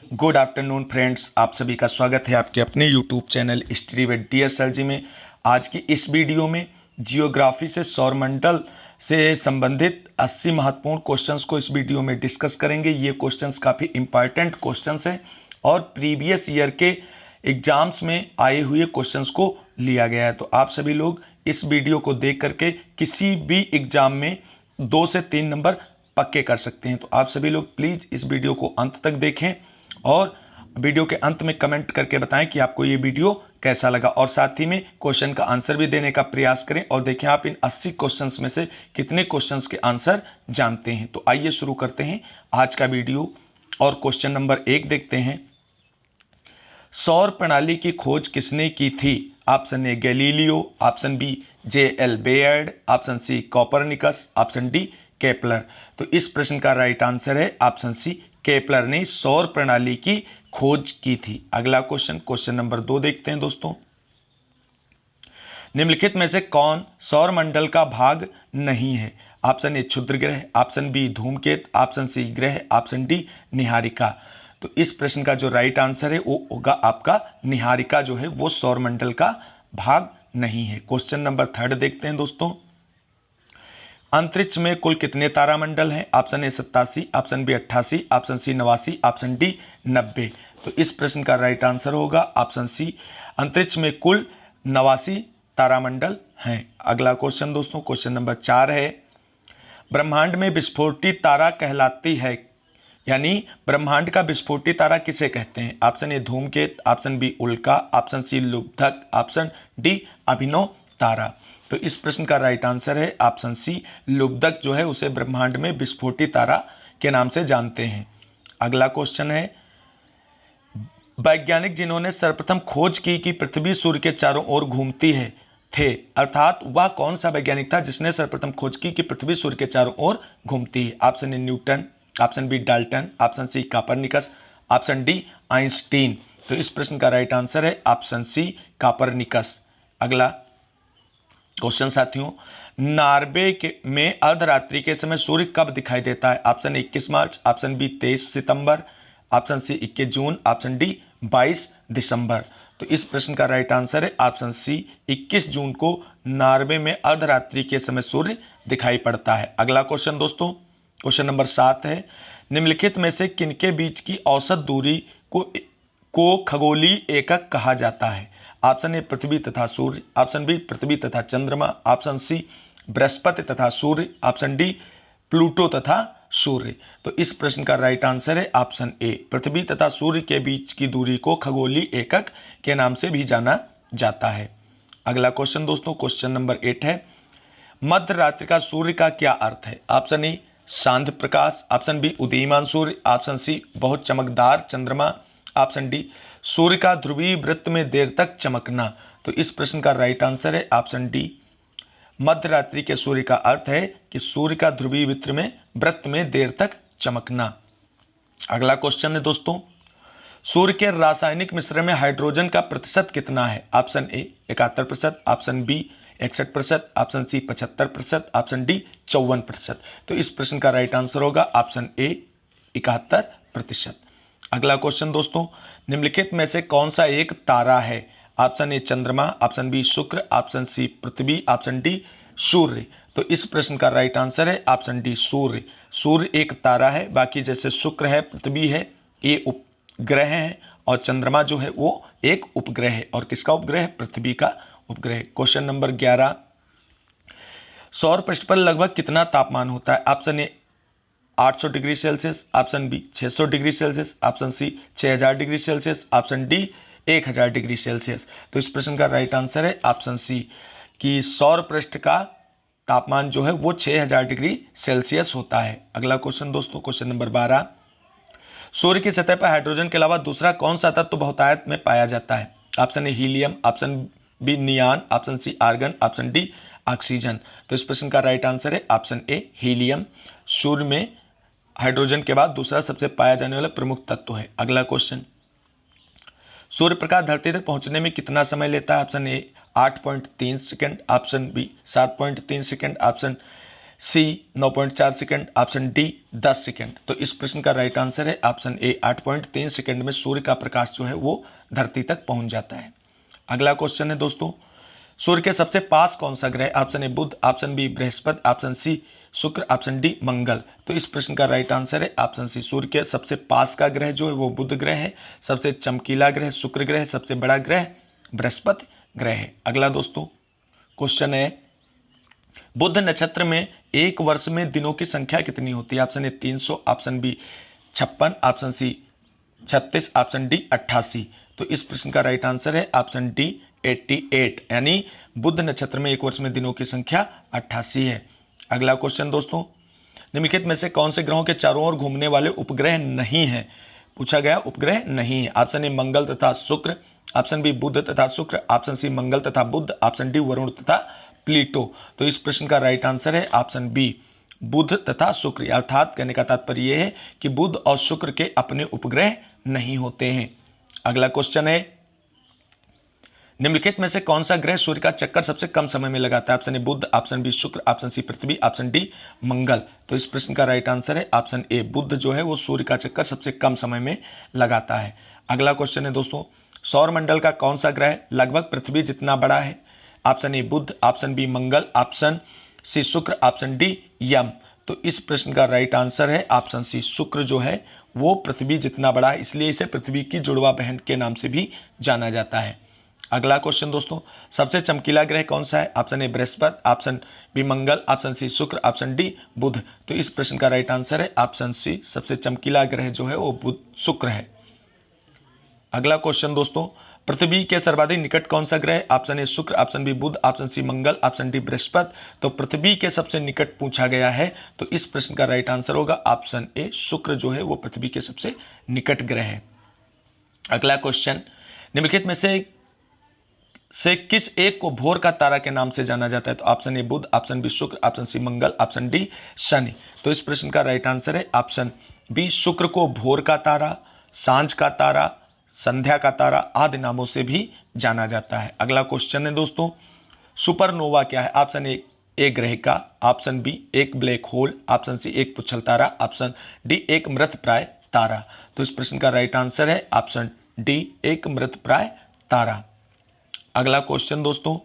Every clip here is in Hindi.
गुड आफ्टरनून फ्रेंड्स, आप सभी का स्वागत है आपके अपने YouTube channel history with DSL जी में। आज की इस वीडियो में जियोग्राफी से सौरमंडल से संबंधित 80 महत्वपूर्ण क्वेश्चंस को इस वीडियो में डिस्कस करेंगे। ये क्वेश्चंस काफ़ी इंपॉर्टेंट क्वेश्चंस हैं और प्रीवियस ईयर के एग्जाम्स में आए हुए क्वेश्चंस को लिया गया है। तो आप सभी लोग इस वीडियो को देख करके किसी भी एग्जाम में 2 से 3 नंबर पक्के कर सकते हैं। तो आप सभी लोग प्लीज़ इस वीडियो को अंत तक देखें और वीडियो के अंत में कमेंट करके बताएं कि आपको ये वीडियो कैसा लगा, और साथ ही में क्वेश्चन का आंसर भी देने का प्रयास करें और देखें आप इन 80 क्वेश्चंस में से कितने क्वेश्चंस के आंसर जानते हैं। तो आइए शुरू करते हैं आज का वीडियो और क्वेश्चन नंबर 1 देखते हैं। सौर प्रणाली की खोज किसने की थी? Option A Galileo, option B J.L. Baird, option C Copernicus, option D Kepler. तो इस प्रश्न का राइट आंसर है ऑप्शन सी, केपलर ने सौर प्रणाली की खोज की थी। अगला क्वेश्चन नंबर 2 देखते हैं दोस्तों। निम्नलिखित में से कौन सौर मंडल का भाग नहीं है? ऑप्शन ए क्षुद्र ग्रह, ऑप्शन बी धूमकेतु, ऑप्शन सी ग्रह, ऑप्शन डी निहारिका। तो इस प्रश्न का जो राइट आंसर है वो होगा आपका निहारिका, जो है वो सौर मंडल का भाग नहीं है। क्वेश्चन नंबर 3 देखते हैं दोस्तों। अंतरिक्ष में कुल कितने तारामंडल हैं? Option A 87, option B 88, option C 89, option D 90। तो इस प्रश्न का राइट आंसर होगा ऑप्शन सी, अंतरिक्ष में कुल 89 तारामंडल हैं। अगला क्वेश्चन दोस्तों, क्वेश्चन नंबर 4 है। ब्रह्मांड में विस्फोटित तारा कहलाती है, यानी ब्रह्मांड का विस्फोटित तारा किसे कहते हैं? ऑप्शन ए धूमकेतु, ऑप्शन बी उल्का, ऑप्शन सी लुब्धक, ऑप्शन डी अभिनव तारा। तो इस प्रश्न का राइट आंसर है ऑप्शन सी, लुब्धक जो है उसे ब्रह्मांड में विस्फोटित तारा के नाम से जानते हैं। अगला क्वेश्चन है, वैज्ञानिक जिन्होंने सर्वप्रथम खोज की कि पृथ्वी सूर्य के चारों ओर घूमती है थे, अर्थात वह कौन सा वैज्ञानिक था जिसने सर्वप्रथम खोज की कि पृथ्वी सूर्य के चारों ओर घूमती है? Option A Newton, option B Dalton, option C Copernicus, option D Einstein. तो इस प्रश्न का राइट आंसर है ऑप्शन सी, कोपरनिकस। अगला क्वेश्चन साथियों, नॉर्वे के में अर्धरात्रि के समय सूर्य कब दिखाई देता है? ऑप्शन 21 मार्च, ऑप्शन बी 23 सितंबर, ऑप्शन सी 21 जून, ऑप्शन डी 22 दिसंबर। तो इस प्रश्न का राइट आंसर है ऑप्शन सी, 21 जून को नॉर्वे में अर्धरात्रि के समय सूर्य दिखाई पड़ता है। अगला क्वेश्चन दोस्तों, क्वेश्चन नंबर 7 है। निम्नलिखित में से किनके बीच की औसत दूरी को खगोलीय एकक कहा जाता है? ऑप्शन ए पृथ्वी तथा सूर्य, ऑप्शन बी पृथ्वी तथा चंद्रमा, ऑप्शन सी बृहस्पति तथा सूर्य, ऑप्शन डी प्लूटो तथा सूर्य। तो इस प्रश्न का राइट आंसर है ऑप्शन ए, पृथ्वी तथा सूर्य के बीच की दूरी को खगोलीय एकक के नाम से भी जाना जाता है। अगला क्वेश्चन दोस्तों, क्वेश्चन नंबर 8 है। मध्य रात्रि का सूर्य का क्या अर्थ है? ऑप्शन ए सांध्य प्रकाश, ऑप्शन बी उदीयमान सूर्य, ऑप्शन सी बहुत चमकदार चंद्रमा, ऑप्शन डी सूर्य का ध्रुवीय वृत्त में देर तक चमकना। तो इस प्रश्न का राइट आंसर है ऑप्शन डी, मध्य रात्रि के सूर्य का अर्थ है कि सूर्य का ध्रुवीय वृत्त में देर तक चमकना। अगला क्वेश्चन है दोस्तों, सूर्य के रासायनिक मिश्रण में हाइड्रोजन का प्रतिशत कितना है? Option A 71%, option B 61%, option C 75%, option D 54%। तो इस प्रश्न का राइट आंसर होगा ऑप्शन ए 71%। अगला क्वेश्चन दोस्तों, निम्नलिखित में से कौन सा एक तारा है? ऑप्शन ए चंद्रमा, option B Shukra, option C पृथ्वी, ऑप्शन डी सूर्य। तो इस प्रश्न का राइट आंसर है ऑप्शन डी सूर्य। सूर्य एक तारा है, बाकी जैसे शुक्र है, पृथ्वी है, ये उपग्रह हैं, और चंद्रमा जो है वो एक उपग्रह है। और किसका उपग्रह है? पृथ्वी का उपग्रह। क्वेश्चन नंबर 11, सौर पृष्ठ पर लगभग कितना तापमान होता है? Option A 800 degree Celsius, option B 600 degree Celsius, option C 6000 degree Celsius, option D 1000 degree Celsius. तो इस प्रश्न का राइट आंसर है ऑप्शन सी, कि सौर पृष्ठ का तापमान जो है वो 6000 डिग्री सेल्सियस होता है। अगला क्वेश्चन दोस्तों, क्वेश्चन नंबर 12, सूर्य की सतह पर हाइड्रोजन के अलावा दूसरा कौन सा तत्व बहुतायत में पाया जाता है? Option A helium, option B neon, option C argon, option D oxygen. तो इस प्रश्न का राइट आंसर है ऑप्शन ए हीलियम। सूर्य में हाइड्रोजन के बाद दूसरा सबसे पाया जाने वाला प्रमुख तत्व है। अगला क्वेश्चन, सूर्य प्रकाश धरती तक पहुंचने में कितना समय लेता है? Option A 8.3 second, option B 7.3 second, option C 9.4 second, option D 10 second. तो इस प्रश्न का राइट आंसर है ऑप्शन ए, 8.3 सेकंड में सूर्य का प्रकाश जो है वो धरती तक पहुंच जाता है। अगला क्वेश्चन है दोस्तों, सूर्य के सबसे पास कौन सा ग्रह? Option A Budh, option B Brihaspati, option C Shukra, option D Mangal. तो इस प्रश्न का राइट आंसर है ऑप्शन सी, सूर्य के सबसे पास का ग्रह जो है वो बुध ग्रह है, सबसे चमकीला ग्रह शुक्र ग्रह, सबसे बड़ा ग्रह बृहस्पति ग्रह है। अगला दोस्तों क्वेश्चन है, बुध नक्षत्र में एक वर्ष में दिनों की संख्या कितनी होती है? Option A 300, option B 56, option C 36, option D 88। तो इस प्रश्न का राइट आंसर है ऑप्शन डी 88, यानी बुध नक्षत्र में एक वर्ष में दिनों की संख्या 88 है। अगला क्वेश्चन दोस्तों, निम्नलिखित में से कौन से ग्रहों के चारों ओर घूमने वाले उपग्रह नहीं है? पूछा गया उपग्रह नहीं है। ऑप्शन ए मंगल तथा शुक्र, ऑप्शन बी बुध तथा शुक्र, ऑप्शन सी मंगल तथा बुध, ऑप्शन डी वरुण तथा प्लीटो। तो इस प्रश्न का राइट आंसर है ऑप्शन बी, बुध तथा शुक्र। अर्थात कहने का तात्पर्य यह है कि बुध और शुक्र के अपने उपग्रह नहीं होते हैं। अगला क्वेश्चन है, निम्नलिखित में से कौन सा ग्रह सूर्य का चक्कर सबसे कम समय में लगाता है? Option A Budh, option B Shukra, option C पृथ्वी, ऑप्शन डी मंगल। तो इस प्रश्न का राइट आंसर है ऑप्शन ए, बुध जो है वो सूर्य का चक्कर सबसे कम समय में लगाता है। अगला क्वेश्चन है दोस्तों, सौर मंडल का कौन सा ग्रह लगभग पृथ्वी जितना बड़ा है? Option A Budh, option B Mangal, option C Shukra, option D Yam. तो इस प्रश्न का राइट आंसर है ऑप्शन सी, शुक्र जो है वो पृथ्वी जितना बड़ा है, इसलिए इसे पृथ्वी की जुड़वा बहन के नाम से भी जाना जाता है। अगला क्वेश्चन दोस्तों, सबसे चमकीला ग्रह कौन सा है? Option A Brihaspati, option B Mangal, option C Shukra, option D Budh. तो इस प्रश्न का राइट आंसर है ऑप्शन सी, सबसे चमकीला ग्रह जो है वो बुध शुक्र है। अगला क्वेश्चन दोस्तों, पृथ्वी के सर्वाधिक निकट कौन सा ग्रह? Option A Shukra, option B Budh, option C Mangal, option D Brihaspati. तो पृथ्वी के सबसे निकट पूछा गया है, तो इस प्रश्न का राइट आंसर होगा ऑप्शन ए, शुक्र जो है वो पृथ्वी के सबसे निकट ग्रह है। अगला क्वेश्चन, निम्नलिखित में से किस एक को भोर का तारा के नाम से जाना जाता है? तो option A Budh, option B Shukra, option C Mangal, option D Shani. तो इस प्रश्न का राइट आंसर है ऑप्शन बी, शुक्र को भोर का तारा, सांझ का तारा, संध्या का तारा आदि नामों से भी जाना जाता है। अगला क्वेश्चन है दोस्तों, सुपरनोवा क्या है? ऑप्शन ए एक ग्रह का, ऑप्शन बी एक ब्लैक होल, ऑप्शन सी एक पुच्छल तारा, ऑप्शन डी एक मृतप्राय तारा। तो इस प्रश्न का राइट आंसर है ऑप्शन डी, एक मृतप्राय तारा। अगला क्वेश्चन दोस्तों,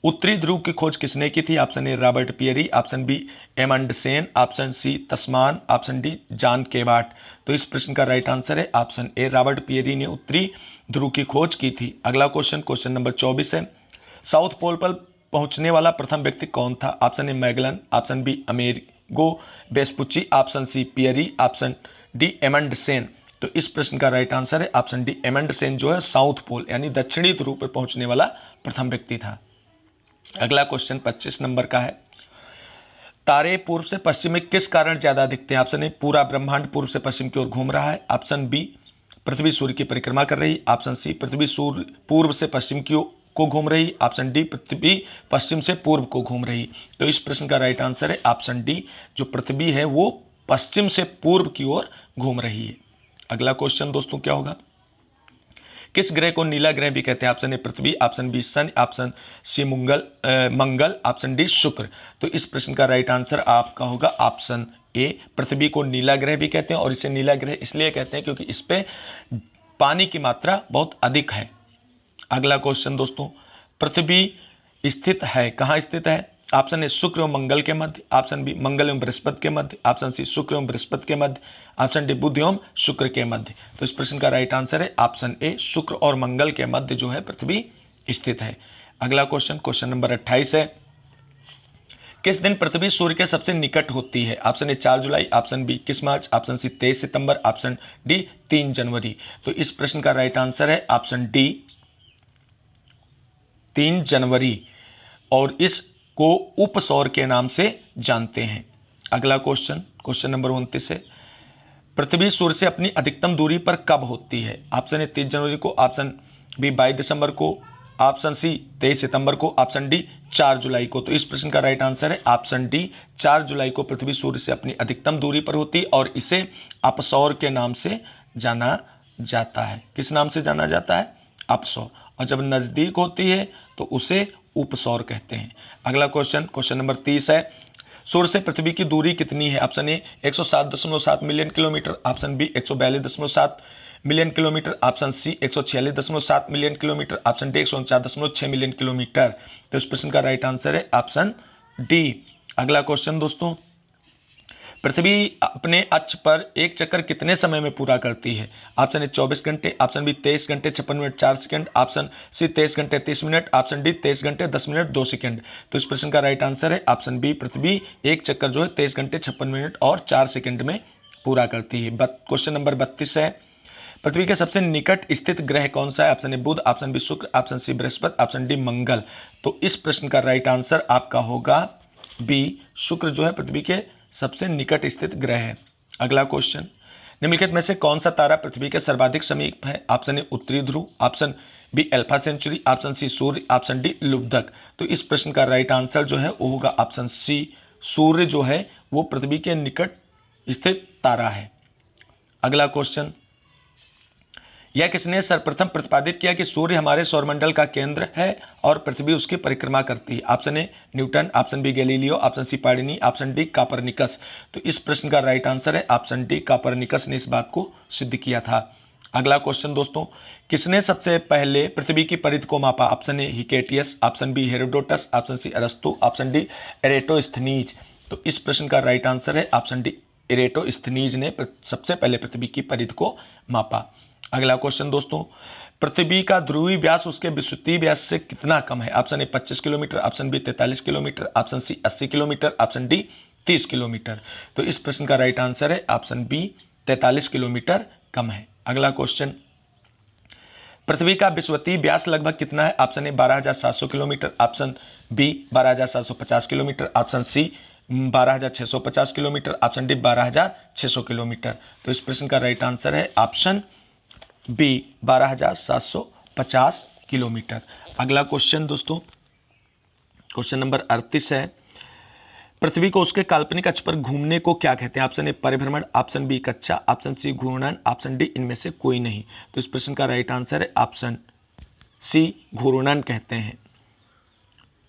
उत्तरी ध्रुव की खोज किसने की थी? Option A Robert Peary, option B Amundsen, option C Tasman, option D John Cabot. तो इस प्रश्न का राइट आंसर है ऑप्शन ए, रॉबर्ट पियरी ने उत्तरी ध्रुव की खोज की थी। अगला क्वेश्चन नंबर 24 है, साउथ पोल पर पहुंचने वाला प्रथम व्यक्ति कौन था? Option A Magellan, option B Amerigo Vespucci, option C Peary, option D Amundsen. तो इस प्रश्न का राइट आंसर है ऑप्शन डी, एमंडसेन जो है साउथ पोल यानी दक्षिणी ध्रुव पर पहुंचने वाला प्रथम व्यक्ति था। अगला क्वेश्चन 25 नंबर का है, तारे पूर्व से पश्चिम में किस कारण ज्यादा दिखते हैं? ऑप्शन ए पूरा ब्रह्मांड पूर्व से पश्चिम की ओर घूम रहा है, ऑप्शन बी पृथ्वी सूर्य की परिक्रमा कर रही, ऑप्शन सी पृथ्वी सूर्य पूर्व से पश्चिम को घूम रही, ऑप्शन डी पृथ्वी पश्चिम से पूर्व को घूम रही। तो इस प्रश्न का राइट आंसर है ऑप्शन डी, जो पृथ्वी है वो पश्चिम से पूर्व की ओर घूम रही है। अगला क्वेश्चन दोस्तों क्या होगा, किस ग्रह को नीला ग्रह भी कहते हैं? ऑप्शन ए पृथ्वी, option B Shani, option C Mangal, option D Shukra. तो इस प्रश्न का राइट आंसर आपका होगा ऑप्शन ए, पृथ्वी को नीला ग्रह भी कहते हैं और इसे नीला ग्रह इसलिए कहते हैं क्योंकि इस पे पानी की मात्रा बहुत अधिक है। अगला क्वेश्चन दोस्तों, पृथ्वी स्थित है, कहाँ स्थित है? ऑप्शन ए शुक्र एवं मंगल के मध्य, ऑप्शन बी मंगल एवं बृहस्पति के मध्य, ऑप्शन सी शुक्र एवं बृहस्पति के मध्य, ऑप्शन डी बुध एवं शुक्र के मध्य। तो इस प्रश्न का राइट आंसर है ऑप्शन ए, शुक्र और मंगल के मध्य जो है पृथ्वी स्थित है। अगला क्वेश्चन नंबर 28 है, किस दिन पृथ्वी सूर्य के सबसे निकट होती है? ऑप्शन ए 4 जुलाई, ऑप्शन बी 21 मार्च, ऑप्शन सी 23 सितंबर, ऑप्शन डी 3 जनवरी। तो इस प्रश्न का राइट आंसर है ऑप्शन डी 3 जनवरी, और इसको उपसौर के नाम से जानते हैं। अगला क्वेश्चन नंबर 29 है, पृथ्वी सूर्य से अपनी अधिकतम दूरी पर कब होती है? ऑप्शन ए 30 जनवरी को, ऑप्शन बी 22 दिसंबर को, ऑप्शन सी 23 सितंबर को, ऑप्शन डी 4 जुलाई को। तो इस प्रश्न का राइट आंसर है ऑप्शन डी, 4 जुलाई को पृथ्वी सूर्य से अपनी अधिकतम दूरी पर होती है और इसे अपसौर के नाम से जाना जाता है। किस नाम से जाना जाता है? अपसौर। और जब नज़दीक होती है तो उसे उपसौर कहते हैं। अगला क्वेश्चन नंबर 30 है, सूर्य से पृथ्वी की दूरी कितनी है? Option A 107.7 million kilometre, option B 142.7 million kilometre, option C 146.7 million kilometre, option D 149.6 million kilometre. तो इस प्रश्न का राइट आंसर है ऑप्शन डी। अगला क्वेश्चन दोस्तों, पृथ्वी अपने अक्ष पर एक चक्कर कितने समय में पूरा करती है? ऑप्शन ए 24 घंटे, ऑप्शन बी 23 घंटे 56 मिनट 4 सेकंड, ऑप्शन सी 23 घंटे 30 मिनट, ऑप्शन डी 23 घंटे 10 मिनट 2 सेकंड। तो इस प्रश्न का राइट आंसर है ऑप्शन बी, पृथ्वी एक चक्कर जो है 23 घंटे 56 मिनट और 4 सेकंड में पूरा करती है। क्वेश्चन नंबर 32 है, पृथ्वी के सबसे निकट स्थित ग्रह कौन सा है? Option A Budh, option B Shukra, option C Brihaspati, option D Mangal. तो इस प्रश्न का राइट आंसर आपका होगा बी, शुक्र जो है पृथ्वी के सबसे निकट स्थित ग्रह है। अगला क्वेश्चन, निम्नलिखित में से कौन सा तारा पृथ्वी के सर्वाधिक समीप है? ऑप्शन ए उत्तरी ध्रुव, option B Alpha Centauri, option C सूर्य, ऑप्शन डी लुब्धक। तो इस प्रश्न का राइट आंसर जो है वो होगा ऑप्शन सी, सूर्य जो है वो पृथ्वी के निकट स्थित तारा है। अगला क्वेश्चन, यह किसने सर्वप्रथम प्रतिपादित किया कि सूर्य हमारे सौरमंडल का केंद्र है और पृथ्वी उसकी परिक्रमा करती है? Option A Newton, option B Galileo, option C पार्डिनी, ऑप्शन डी कापरनिकस। तो इस प्रश्न का राइट आंसर है ऑप्शन डी, कापरनिकस ने इस बात को सिद्ध किया था। अगला क्वेश्चन दोस्तों, किसने सबसे पहले पृथ्वी की परिधि को मापा? Option A Hecataeus, option B Herodotus, option C अरस्तु, ऑप्शन डी एरेटोस्थनीज। तो इस प्रश्न का राइट आंसर है ऑप्शन डी, एरेटोस्थनीज ने सबसे पहले पृथ्वी की परिधि को मापा। अगला क्वेश्चन दोस्तों, पृथ्वी का ध्रुवीय व्यास उसके विषुवतीय व्यास से कितना कम है? Option A 25 kilometre, option B 43 kilometre, option C 80 kilometre, option D 30 kilometre. तो इस प्रश्न का राइट आंसर है ऑप्शन बी, 43 किलोमीटर कम है। अगला क्वेश्चन, पृथ्वी का विषुवतीय व्यास लगभग कितना है? Option A 12,700 kilometre, option B 12,750 kilometre, option C 12,650 kilometre, option D 12,600 kilometre. तो इस प्रश्न का राइट आंसर है ऑप्शन बी, 12,750 किलोमीटर। अगला क्वेश्चन दोस्तों, क्वेश्चन नंबर 38 है, पृथ्वी को उसके काल्पनिक अक्ष पर घूमने को क्या कहते हैं? ऑप्शन ए परिभ्रमण, ऑप्शन बी कक्षा, ऑप्शन सी घूर्णन, ऑप्शन डी इनमें से कोई नहीं। तो इस प्रश्न का राइट आंसर है ऑप्शन सी, घूर्णन कहते हैं,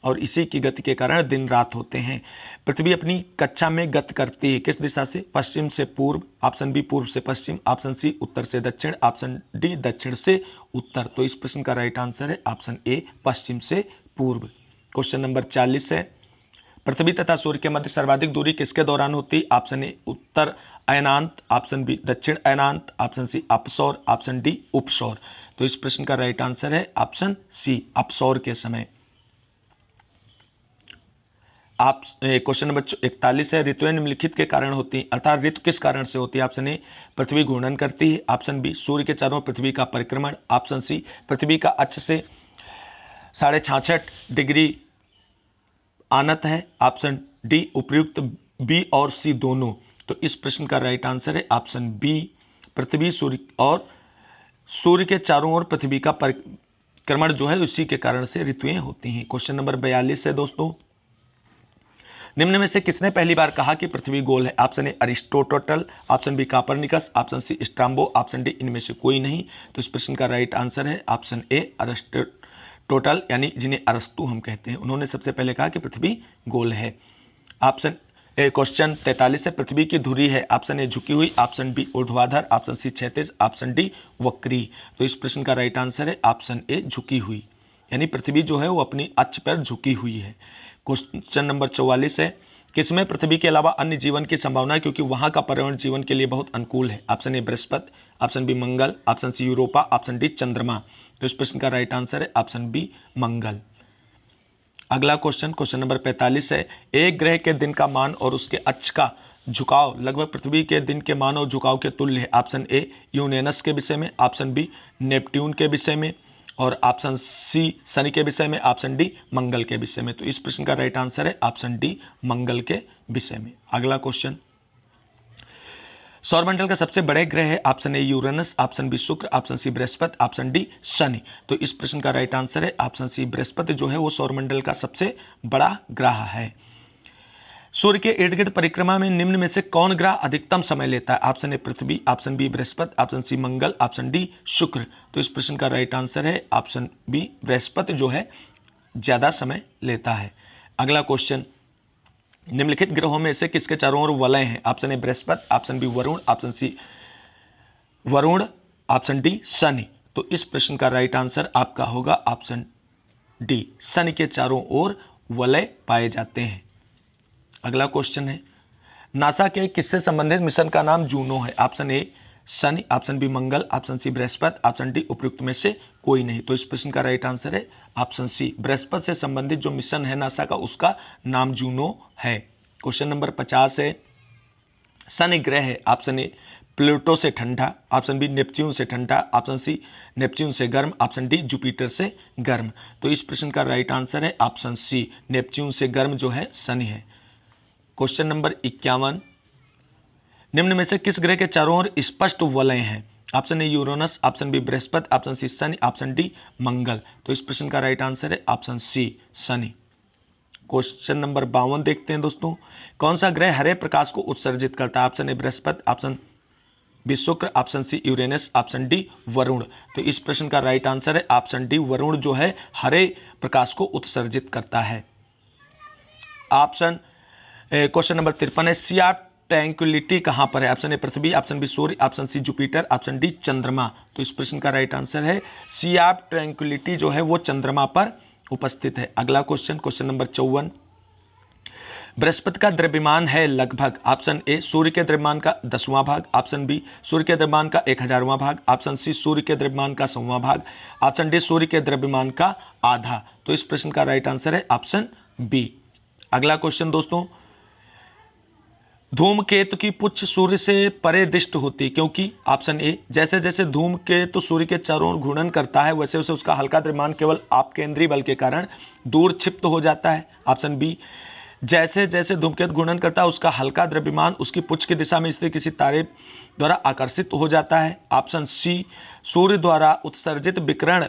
और इसी की गति के कारण दिन रात होते हैं। पृथ्वी अपनी कक्षा में गति करती है किस दिशा से? पश्चिम से पूर्व, ऑप्शन बी पूर्व से पश्चिम, ऑप्शन सी उत्तर से दक्षिण, ऑप्शन डी दक्षिण से उत्तर। तो इस प्रश्न का राइट आंसर है ऑप्शन ए, पश्चिम से पूर्व। क्वेश्चन नंबर 40 है, पृथ्वी तथा सूर्य के मध्य सर्वाधिक दूरी किसके दौरान होती है? ऑप्शन ए उत्तर अयनांत, ऑप्शन बी दक्षिण अयनांत, ऑप्शन सी अपसौर, ऑप्शन डी उपसौर। तो इस प्रश्न का राइट आंसर है ऑप्शन सी, अपसौर के समय। आप क्वेश्चन नंबर 41 है, ऋतुएं निम्नलिखित के कारण होती हैं, अर्थात ऋतु किस कारण से होती है? ऑप्शन ए पृथ्वी घूर्णन करती है, ऑप्शन बी सूर्य के चारों पृथ्वी का परिक्रमण, ऑप्शन सी पृथ्वी का अक्ष से 66.5 डिग्री आनत है, ऑप्शन डी उपर्युक्त बी और सी दोनों। तो इस प्रश्न का राइट आंसर है ऑप्शन बी, पृथ्वी सूर्य के चारों ओर पृथ्वी का परिक्रमण जो है उसी के कारण से ऋतुएं होती हैं। क्वेश्चन नंबर 42 है दोस्तों, निम्न में से किसने पहली बार कहा कि पृथ्वी गोल है? Option A Aristotle, option B Copernicus, option C Strabo, option D इनमें से कोई नहीं। तो इस प्रश्न का राइट आंसर है ऑप्शन ए अरिस्टोटल, यानी जिन्हें अरस्तु हम कहते हैं, उन्होंने सबसे पहले कहा कि पृथ्वी गोल है। ऑप्शन ए क्वेश्चन 43 है, पृथ्वी की धुरी है, ऑप्शन ए झुकी हुई, ऑप्शन बी ऊर्ध्वाधर, ऑप्शन सी क्षैतिज, ऑप्शन डी वक्री। तो इस प्रश्न का राइट आंसर है ऑप्शन ए झुकी हुई, यानी पृथ्वी जो है वो अपनी अक्ष पर झुकी हुई है। क्वेश्चन नंबर 44 है, किसमें पृथ्वी के अलावा अन्य जीवन की संभावना है क्योंकि वहां का पर्यावरण जीवन के लिए बहुत अनुकूल है? Option A Brihaspati, option B Mangal, option C Europa, option D चंद्रमा। तो इस प्रश्न का राइट आंसर है ऑप्शन बी मंगल। अगला क्वेश्चन, क्वेश्चन नंबर 45 है, एक ग्रह के दिन का मान और उसके अक्ष का झुकाव लगभग पृथ्वी के दिन के मान और झुकाव के तुल्य है। ऑप्शन ए यूरेनस के विषय में, ऑप्शन बी नेपट्यून के विषय में, और ऑप्शन सी शनि के विषय में, ऑप्शन डी मंगल के विषय में। तो इस प्रश्न का राइट आंसर है ऑप्शन डी मंगल के विषय में। अगला क्वेश्चन, सौरमंडल का सबसे बड़े ग्रह है? Option A Uranus, option B Shukra, option C Brihaspati, option D Shani. तो इस प्रश्न का राइट आंसर है ऑप्शन सी बृहस्पति जो है वो सौरमंडल का सबसे बड़ा ग्रह है। सूर्य के इर्द गिर्द परिक्रमा में निम्न में से कौन ग्रह अधिकतम समय लेता है? ऑप्शन ए पृथ्वी, option B Brihaspati, option C Mangal, option D Shukra. तो इस प्रश्न का राइट आंसर है ऑप्शन बी बृहस्पति जो है ज्यादा समय लेता है। अगला क्वेश्चन, निम्नलिखित ग्रहों में से किसके चारों ओर वलय हैं? Option A Brihaspati, option B Varun, option C Varun, option D Shani. तो इस प्रश्न का राइट आंसर आपका होगा ऑप्शन डी, शनि के चारों ओर वलय पाए जाते हैं। अगला क्वेश्चन है, नासा के किससे संबंधित मिशन का नाम जूनो है? Option A Shani, option B Mangal, option C Brihaspati, option D उपयुक्त में से कोई नहीं। तो इस प्रश्न का राइट आंसर है ऑप्शन सी, बृहस्पति से संबंधित जो मिशन है नासा का उसका नाम जूनो है। क्वेश्चन नंबर 50 है, शनि ग्रह है ऑप्शन ए प्लूटो से ठंडा, ऑप्शन बी नेपच्यून से ठंडा, ऑप्शन सी नेपच्यून से गर्म, ऑप्शन डी जुपिटर से गर्म। तो इस प्रश्न का राइट आंसर है ऑप्शन सी, नेपच्यून से गर्म जो है शनि है। क्वेश्चन नंबर 51, निम्न में से किस ग्रह के चारों ओर स्पष्ट वलय हैं? Option A Uranus, option B Brihaspati, option C Shani, option D Mangal. तो इस प्रश्न का राइट आंसर है option C Shani. Question number 52 देखते हैं दोस्तों, कौन सा ग्रह हरे प्रकाश को उत्सर्जित करता है? Option A Brihaspati, option B Shukra, option C Uranus, option D Varun. तो इस प्रश्न का राइट आंसर है ऑप्शन डी, वरुण जो है हरे प्रकाश को उत्सर्जित करता है। ऑप्शन क्वेश्चन नंबर 53 है, सी ऑफ ट्रैंक्विलिटी कहाँ पर है? ऑप्शन ए पृथ्वी, ऑप्शन बी सूर्य, option C Jupiter, option D चंद्रमा। तो इस प्रश्न का राइट आंसर है सी ऑफ ट्रैंक्विलिटी जो है वो चंद्रमा पर उपस्थित है। अगला क्वेश्चन, क्वेश्चन नंबर 54, बृहस्पति का द्रव्यमान है लगभग, ऑप्शन ए सूर्य के द्रव्यमान का 10वां भाग, ऑप्शन बी सूर्य के द्रव्यमान का 1000वां भाग, ऑप्शन सी सूर्य के द्रव्यमान का 100वां भाग, ऑप्शन डी सूर्य के द्रव्यमान का आधा। तो इस प्रश्न का राइट आंसर है ऑप्शन बी। अगला क्वेश्चन दोस्तों, धूमकेतु की पुच्छ सूर्य से परे दृष्ट होती है क्योंकि? ऑप्शन ए जैसे जैसे धूमकेतु सूर्य के चारों ओर घूर्णन करता है वैसे वैसे उसका हल्का द्रव्यमान केवल आपकेंद्रीय बल के कारण दूर क्षिप्त हो जाता है। ऑप्शन बी जैसे जैसे धूमकेतु घूर्णन करता है उसका हल्का द्रव्यमान उसकी पुच्छ की दिशा में स्थित किसी तारे द्वारा आकर्षित हो जाता है। ऑप्शन सी सूर्य द्वारा उत्सर्जित विकिरण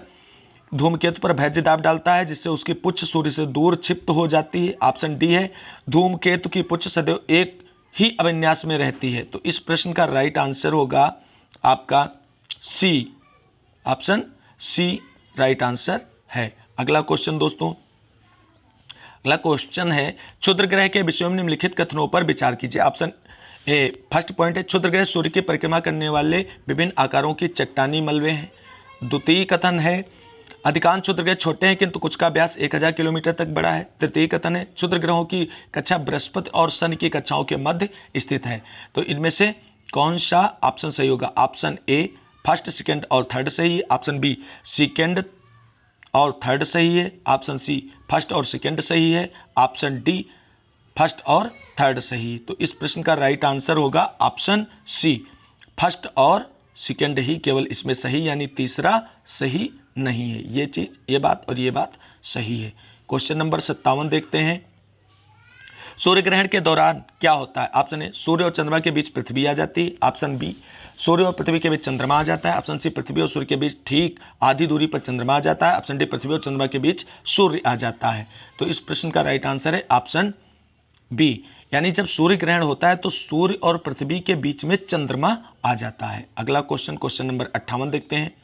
धूमकेतु पर भैज्य दाब डालता है जिससे उसकी पुच्छ सूर्य से दूर क्षिप्त हो जाती है। ऑप्शन डी है धूमकेतु की पुच्छ सदैव एक ही अभिन्यास में रहती है। तो इस प्रश्न का राइट आंसर होगा आपका सी, ऑप्शन सी राइट आंसर है। अगला क्वेश्चन दोस्तों, अगला क्वेश्चन है, क्षुद्र ग्रह के विषय में निम्नलिखित कथनों पर विचार कीजिए। ऑप्शन ए फर्स्ट पॉइंट है, क्षुद्र ग्रह सूर्य की परिक्रमा करने वाले विभिन्न आकारों की चट्टानी मलबे हैं। द्वितीय कथन है, अधिकांश क्षुद्र ग्रह छोटे हैं किंतु कुछ का व्यास 1000 किलोमीटर तक बड़ा है। तृतीय कथन है, क्षुद्र ग्रहों की कक्षा बृहस्पति और शनि की कक्षाओं के मध्य स्थित है। तो इनमें से कौन सा ऑप्शन सही होगा? ऑप्शन ए फर्स्ट, सेकंड और थर्ड सही है, ऑप्शन बी सेकंड और थर्ड सही है, ऑप्शन सी फर्स्ट और सेकंड सही है, ऑप्शन डी फर्स्ट और थर्ड सही। तो इस प्रश्न का राइट आंसर होगा ऑप्शन सी, फर्स्ट और सेकंड ही केवल इसमें सही, यानी तीसरा सही नहीं है। ये चीज, ये बात और ये बात सही है। क्वेश्चन नंबर 57 देखते हैं, सूर्य ग्रहण के दौरान क्या होता है? ऑप्शन ए सूर्य और चंद्रमा के बीच पृथ्वी आ जाती है, ऑप्शन बी सूर्य और पृथ्वी के बीच चंद्रमा आ जाता है, ऑप्शन सी पृथ्वी और सूर्य के बीच ठीक आधी दूरी पर चंद्रमा आ जाता है, ऑप्शन डी पृथ्वी और चंद्रमा के बीच सूर्य आ जाता है। तो इस प्रश्न का राइट आंसर है ऑप्शन बी, यानी जब सूर्य ग्रहण होता है तो सूर्य और पृथ्वी के बीच में चंद्रमा आ जाता है। अगला क्वेश्चन, क्वेश्चन नंबर 58 देखते हैं,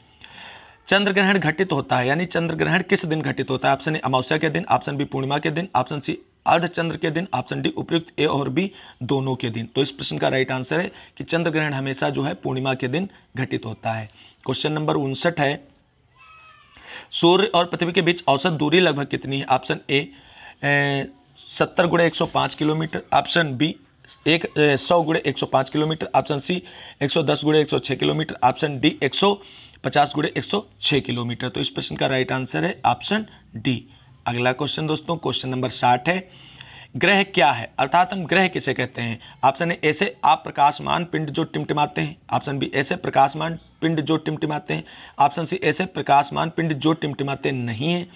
चंद्र ग्रहण घटित होता है यानी चंद्र ग्रहण किस दिन घटित होता है? ऑप्शन ए अमावस्या के दिन, ऑप्शन बी पूर्णिमा के दिन, ऑप्शन सी अर्धचंद्र के दिन, ऑप्शन डी उपयुक्त ए और बी दोनों के दिन। तो इस प्रश्न का राइट आंसर है कि चंद्र ग्रहण हमेशा जो है पूर्णिमा के दिन घटित होता है। क्वेश्चन नंबर 59 है, सूर्य और पृथ्वी के बीच औसत दूरी लगभग कितनी है? Option A 70 × 105 kilometre, option B 100 × 105 kilometre, option C 110 × 106 kilometre, option D 150 × 106 kilometre. तो इस प्रश्न का राइट आंसर है ऑप्शन डी। अगला क्वेश्चन दोस्तों, क्वेश्चन नंबर 60 है, ग्रह क्या है अर्थात हम ग्रह किसे कहते हैं? ऑप्शन ए ऐसे अप्रकाशमान पिंड जो टिमटिमाते हैं, ऑप्शन बी ऐसे प्रकाशमान पिंड जो टिमटिमाते हैं, ऑप्शन सी ऐसे प्रकाशमान पिंड जो टिमटिमाते नहीं हैं,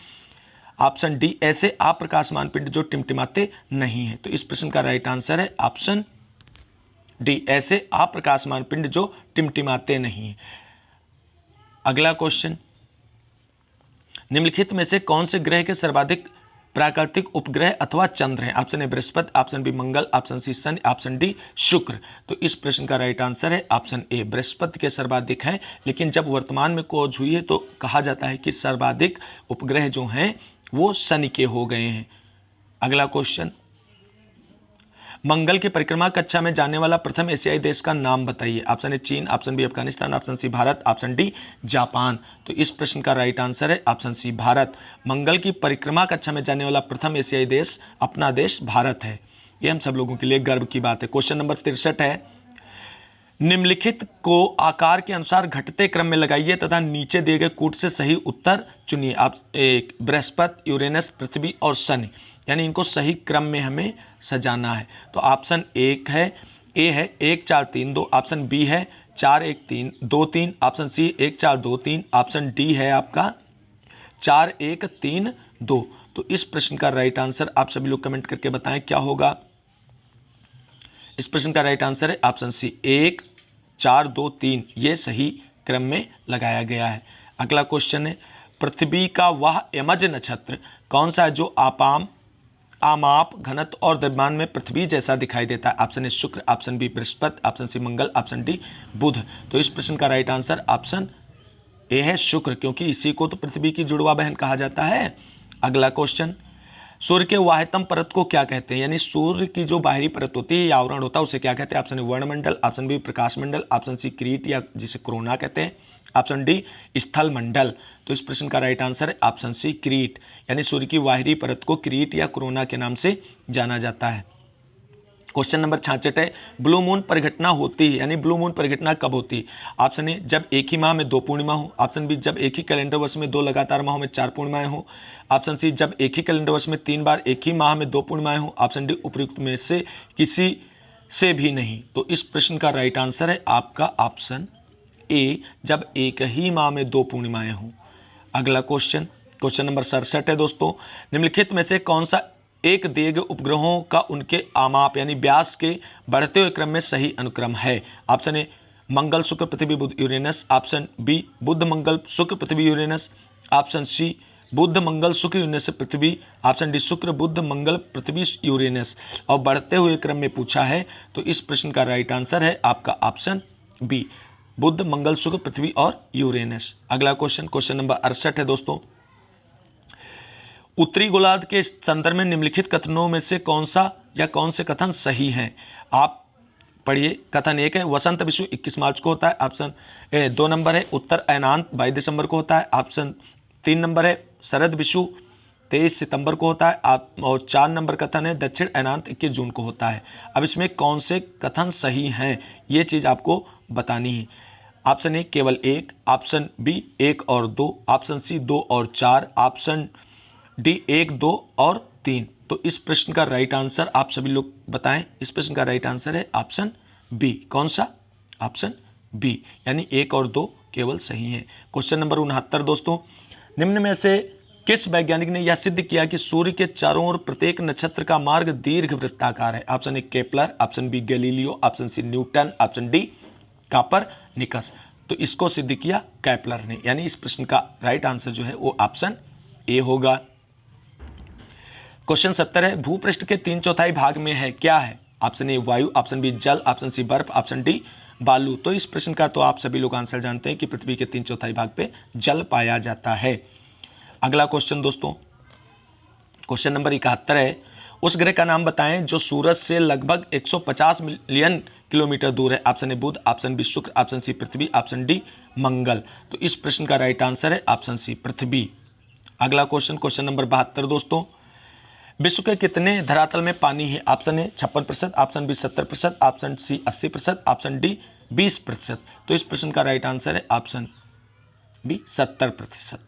ऑप्शन डी ऐसे अप्रकाशमान पिंड जो टिमटिमाते नहीं है। तो इस प्रश्न का राइट आंसर है ऑप्शन डी, ऐसे अप्रकाशमान पिंड जो टिमटिमाते नहीं है। अगला क्वेश्चन, निम्नलिखित में से कौन से ग्रह के सर्वाधिक प्राकृतिक उपग्रह अथवा चंद्र हैं? Option A Brihaspati, option B Mangal, option C Shani, option D Shukra. तो इस प्रश्न का राइट आंसर है ऑप्शन ए, बृहस्पति के सर्वाधिक हैं, लेकिन जब वर्तमान में खोज हुई है तो कहा जाता है कि सर्वाधिक उपग्रह जो हैं वो शनि के हो गए हैं। अगला क्वेश्चन, मंगल की परिक्रमा कक्षा में जाने वाला प्रथम एशियाई देश का नाम बताइए। ऑप्शन ए चीन, option B Afghanistan, option C Bharat, option D Japan. तो इस प्रश्न का राइट आंसर है ऑप्शन सी भारत। मंगल की परिक्रमा कक्षा में जाने वाला प्रथम एशियाई देश अपना देश भारत है। ये हम सब लोगों के लिए गर्व की बात है। क्वेश्चन नंबर 63 है, निम्नलिखित को आकार के अनुसार घटते क्रम में लगाइए तथा नीचे दिए गए कूट से सही उत्तर चुनिए। आप एक बृहस्पति, यूरेनस, पृथ्वी और शनि, यानी इनको सही क्रम में हमें सजाना है। तो ऑप्शन एक है, ए है 1 4 3 2, ऑप्शन बी है 4 1 3 2 3, ऑप्शन सी 1 4 2 3, ऑप्शन डी है आपका 4 1 3 2। तो इस प्रश्न का राइट आंसर आप सभी लोग कमेंट करके बताएं क्या होगा। इस प्रश्न का राइट आंसर है ऑप्शन सी 1 4 2 3, ये सही क्रम में लगाया गया है। अगला क्वेश्चन है, पृथ्वी का वह यमज नक्षत्र कौन सा है जो आमाप घनत्व और द्रव्यमान में पृथ्वी जैसा दिखाई देता है। Option A Shukra, option B Brihaspati, option C Mangal, option D Budh. तो इस प्रश्न का राइट आंसर ऑप्शन ए है शुक्र, क्योंकि इसी को तो पृथ्वी की जुड़वा बहन कहा जाता है। अगला क्वेश्चन, सूर्य के वाह्यतम परत को क्या कहते हैं, यानी सूर्य की जो बाहरी परत होती है या आवरण होता है उसे क्या कहते हैं। ऑप्शन ए वर्णमंडल, ऑप्शन बी प्रकाश मंडल, ऑप्शन सी क्रीट या जिसे कोरोना कहते हैं, ऑप्शन डी स्थल मंडल। तो इस प्रश्न का राइट आंसर है ऑप्शन सी क्रीट, यानी सूर्य की बाहरी परत को क्रीट या कोरोना के नाम से जाना जाता है। क्वेश्चन नंबर 66 है, ब्लू मून परिघटना होती है, यानी ब्लू मून परिघटना कब होती है। ऑप्शन ए जब एक ही माह में 2 पूर्णिमा हो, ऑप्शन बी जब एक ही कैलेंडर वर्ष में 2 लगातार माहों में 4 पूर्णिमाएं हो, ऑप्शन सी जब एक ही कैलेंडर वर्ष में 3 बार एक ही माह में 2 पूर्णिमाएं हो, ऑप्शन डी उपयुक्त में से किसी से भी नहीं। तो इस प्रश्न का राइट आंसर है आपका ऑप्शन ए, जब एक ही माह में 2 पूर्णिमाएं हों। अगला क्वेश्चन, क्वेश्चन नंबर 67 है दोस्तों, निम्नलिखित में से कौन सा एक दिए गए उपग्रहों का उनके आमाप यानी व्यास के बढ़ते हुए क्रम में सही अनुक्रम है। ऑप्शन ए मंगल शुक्र पृथ्वी बुध यूरेनस, ऑप्शन बी बुध मंगल शुक्र पृथ्वी यूरेनस, ऑप्शन सी बुध मंगल शुक्र यूरेनस से पृथ्वी, ऑप्शन डी शुक्र बुध मंगल पृथ्वी यूरेनस, और बढ़ते हुए क्रम में पूछा है। तो इस प्रश्न का राइट आंसर है आपका ऑप्शन बी बुध मंगल शुक्र पृथ्वी और यूरेनस। अगला क्वेश्चन, क्वेश्चन नंबर 68 है दोस्तों, उत्तरी गोलार्ध के संदर्भ में निम्नलिखित कथनों में से कौन सा या कौन से कथन सही हैं। आप पढ़िए। कथन 1 है वसंत विषु 21 मार्च को होता है, ऑप्शन 2 नंबर है उत्तर अयनांत 22 दिसंबर को होता है, ऑप्शन 3 नंबर है शरद विषु 23 सितंबर को होता है, और 4 नंबर कथन है दक्षिण अयनांत 21 जून को होता है। अब इसमें कौन से कथन सही हैं ये चीज़ आपको बतानी है। ऑप्शन ए केवल 1, ऑप्शन बी 1 और 2, ऑप्शन सी 2 और 4, ऑप्शन डी 1 2 और 3। तो इस प्रश्न का राइट आंसर आप सभी लोग बताएं। इस प्रश्न का राइट आंसर है ऑप्शन बी। कौन सा? ऑप्शन बी, यानी 1 और 2 केवल सही है। क्वेश्चन नंबर 69 दोस्तों, निम्न में से किस वैज्ञानिक ने यह सिद्ध किया कि सूर्य के चारों ओर प्रत्येक नक्षत्र का मार्ग दीर्घ वृत्ताकार है। Option A Kepler, option B Galileo, option C Newton, option D Copernicus. तो इसको सिद्ध किया केपलर ने, यानी इस प्रश्न का राइट आंसर जो है वो ऑप्शन ए होगा। क्वेश्चन 70 है भूपृष्ठ के 3/4 भाग में है क्या है। ऑप्शन ए वायु, ऑप्शन बी जल, ऑप्शन सी बर्फ, ऑप्शन डी बालू। तो इस प्रश्न का तो आप सभी लोग आंसर जानते हैं कि पृथ्वी के 3/4 भाग पे जल पाया जाता है। अगला क्वेश्चन दोस्तों, क्वेश्चन नंबर 71 है उस ग्रह का नाम बताएं जो सूरज से लगभग 150 मिलियन किलोमीटर दूर है। Option A Budh, option B Shukra, option C पृथ्वी, ऑप्शन डी मंगल। तो इस प्रश्न का राइट आंसर है ऑप्शन सी पृथ्वी। अगला क्वेश्चन, क्वेश्चन नंबर 72 दोस्तों, विश्व के कितने धरातल में पानी है। Option A 56%, option B 70%, option C 80%, option D 20%। तो इस प्रश्न का राइट आंसर है ऑप्शन बी 70%।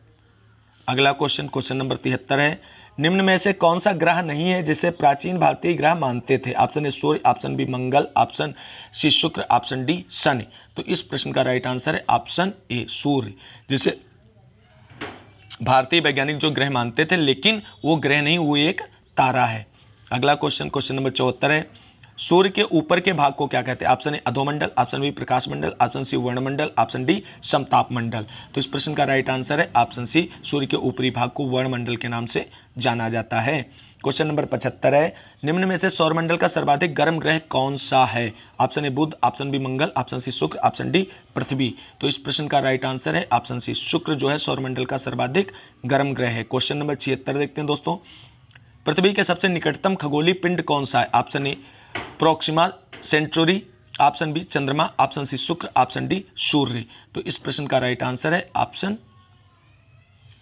अगला क्वेश्चन, क्वेश्चन नंबर 73 है निम्न में से कौन सा ग्रह नहीं है जिसे प्राचीन भारतीय ग्रह मानते थे। ऑप्शन ए सूर्य, option B Mangal, option C Shukra, option D Shani. तो इस प्रश्न का राइट आंसर है ऑप्शन ए सूर्य, जिसे भारतीय वैज्ञानिक जो ग्रह मानते थे, लेकिन वो ग्रह नहीं, वो एक तारा है। अगला क्वेश्चन, क्वेश्चन नंबर 74 है सूर्य के ऊपर के भाग को क्या कहते हैं। ऑप्शन ए अधोमंडल, ऑप्शन बी प्रकाश मंडल, ऑप्शन सी वर्णमंडल, ऑप्शन डी समताप मंडल। तो इस प्रश्न का राइट आंसर है ऑप्शन सी सूर्य के ऊपरी भाग को वर्णमंडल के नाम से जाना जाता है। क्वेश्चन नंबर 75 है निम्न में से सौरमंडल का सर्वाधिक गर्म ग्रह कौन सा है। Option A Budh, option B Mangal, option C Shukra, option D पृथ्वी। तो इस प्रश्न का राइट आंसर है ऑप्शन सी शुक्र जो है सौरमंडल का सर्वाधिक गर्म ग्रह है। क्वेश्चन नंबर 76 देखते हैं दोस्तों, पृथ्वी के सबसे निकटतम खगोलीय पिंड कौन सा है। Option A Proxima Centauri, option B चंद्रमा, option C Shukra, option D सूर्य। तो इस प्रश्न का राइट आंसर है ऑप्शन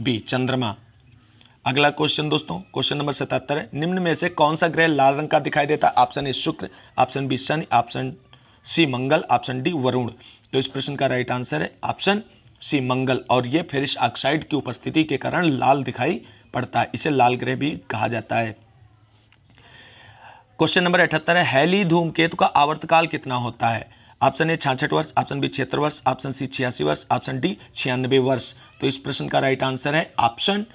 बी चंद्रमा। अगला क्वेश्चन दोस्तों, क्वेश्चन नंबर 77 है, निम्न में से कौन सा ग्रह लाल रंग का दिखाई देता है? Option A Shukra, option B Shani, option C Mangal, option D Varun. तो इस प्रश्न का राइट आंसर है ऑप्शन सी मंगल, और ये फेरिस ऑक्साइड की उपस्थिति के कारण लाल दिखाई पड़ता है, इसे लाल ग्रह भी कहा जाता है। क्वेश्चन नंबर 78 है, हैली धूमकेतु का आवर्तकाल कितना होता है? ऑप्शन ए 66 वर्ष, ऑप्शन बी 76 वर्ष, ऑप्शन सी 86 वर्ष, ऑप्शन डी 96 वर्ष। तो इस प्रश्न का राइट आंसर है ऑप्शन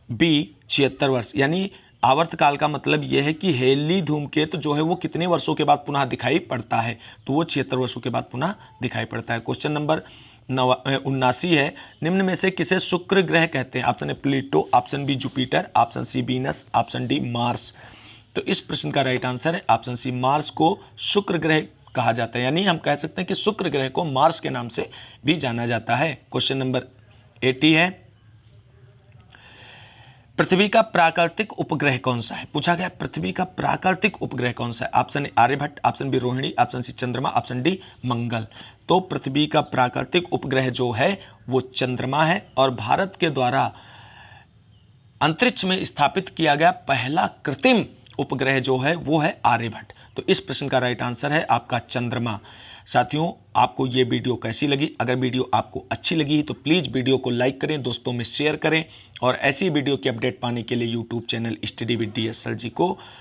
बी 76 वर्ष। यानी आवर्तकाल का मतलब यह है कि हेली धूमकेतु जो है वो कितने वर्षों के बाद पुनः दिखाई पड़ता है, तो वो 76 वर्षों के बाद पुनः दिखाई पड़ता है। क्वेश्चन नंबर 79 है, निम्न में से किसे शुक्र ग्रह कहते हैं? Option A Pluto, option B Jupiter, option C Venus, option D Mars. तो इस प्रश्न का राइट आंसर है ऑप्शन सी मार्स को शुक्र ग्रह कहा जाता है, यानी हम कह सकते हैं कि शुक्र ग्रह को मार्स के नाम से भी जाना जाता है। क्वेश्चन नंबर 80 है, पृथ्वी का प्राकृतिक उपग्रह कौन सा है? पूछा गया पृथ्वी का प्राकृतिक उपग्रह कौन सा है? Option A Aryabhatta, option B Rohini, option C चंद्रमा, ऑप्शन डी मंगल। तो पृथ्वी का प्राकृतिक उपग्रह जो है वो चंद्रमा है, और भारत के द्वारा अंतरिक्ष में स्थापित किया गया पहला कृत्रिम उपग्रह जो है वो है आर्यभट्ट। तो इस प्रश्न का राइट आंसर है आपका चंद्रमा। साथियों, आपको ये वीडियो कैसी लगी? अगर वीडियो आपको अच्छी लगी तो प्लीज़ वीडियो को लाइक करें, दोस्तों में शेयर करें, और ऐसी वीडियो की अपडेट पाने के लिए YouTube channel study with DSL जी को